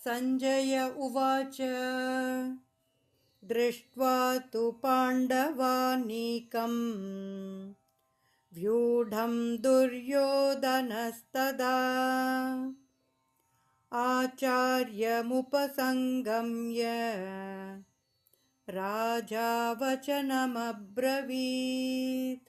संजय उवाच दृष्ट्वा तु पाण्डवानीकम् व्यूढं दुर्योधनस्तदा आचार्यमुपसंगम्य राजा वचनमब्रवीत्।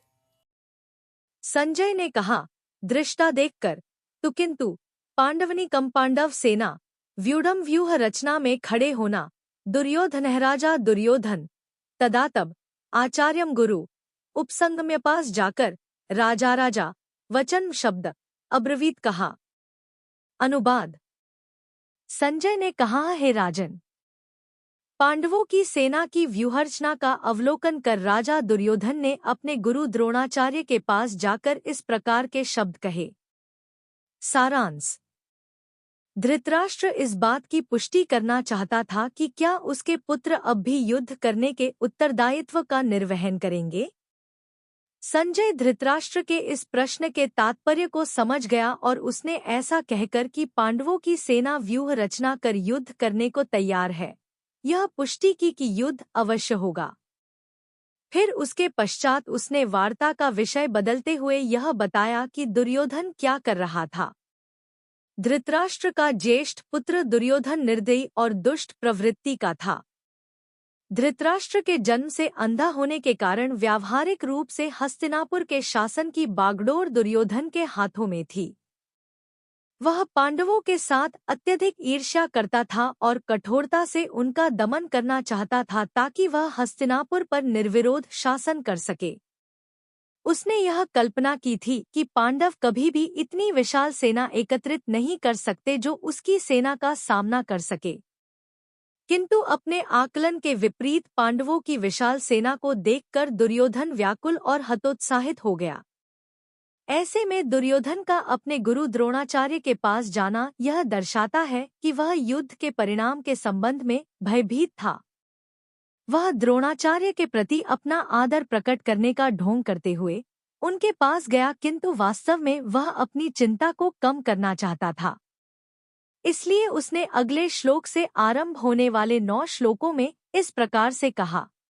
संजय ने कहा, दृष्टा देखकर तो किंतु पांडवनी कम पांडव सेना व्यूढ़म व्यूह रचना में खड़े होना दुर्योधनहराजा दुर्योधन तदा तब आचार्यम गुरु उपसंगम्य पास जाकर राजा वचन शब्द अब्रवीत कहा। अनुवाद। संजय ने कहा, हे राजन, पांडवों की सेना की व्यूहरचना का अवलोकन कर राजा दुर्योधन ने अपने गुरु द्रोणाचार्य के पास जाकर इस प्रकार के शब्द कहे। सारांश। धृतराष्ट्र इस बात की पुष्टि करना चाहता था कि क्या उसके पुत्र अब भी युद्ध करने के उत्तरदायित्व का निर्वहन करेंगे। संजय धृतराष्ट्र के इस प्रश्न के तात्पर्य को समझ गया और उसने ऐसा कहकर कि पांडवों की सेना व्यूह रचना कर युद्ध करने को तैयार है, यह पुष्टि की कि युद्ध अवश्य होगा। फिर उसके पश्चात उसने वार्ता का विषय बदलते हुए यह बताया कि दुर्योधन क्या कर रहा था। धृतराष्ट्र का ज्येष्ठ पुत्र दुर्योधन निर्दयी और दुष्ट प्रवृत्ति का था। धृतराष्ट्र के जन्म से अंधा होने के कारण व्यावहारिक रूप से हस्तिनापुर के शासन की बागडोर दुर्योधन के हाथों में थी। वह पांडवों के साथ अत्यधिक ईर्ष्या करता था और कठोरता से उनका दमन करना चाहता था ताकि वह हस्तिनापुर पर निर्विरोध शासन कर सके। उसने यह कल्पना की थी कि पांडव कभी भी इतनी विशाल सेना एकत्रित नहीं कर सकते जो उसकी सेना का सामना कर सके। किंतु अपने आकलन के विपरीत पांडवों की विशाल सेना को देखकर दुर्योधन व्याकुल और हतोत्साहित हो गया। ऐसे में दुर्योधन का अपने गुरु द्रोणाचार्य के पास जाना यह दर्शाता है कि वह युद्ध के परिणाम के संबंध में भयभीत था। वह द्रोणाचार्य के प्रति अपना आदर प्रकट करने का ढोंग करते हुए उनके पास गया, किंतु वास्तव में वह अपनी चिंता को कम करना चाहता था। इसलिए उसने अगले श्लोक से आरंभ होने वाले 9 श्लोकों में इस प्रकार से कहा।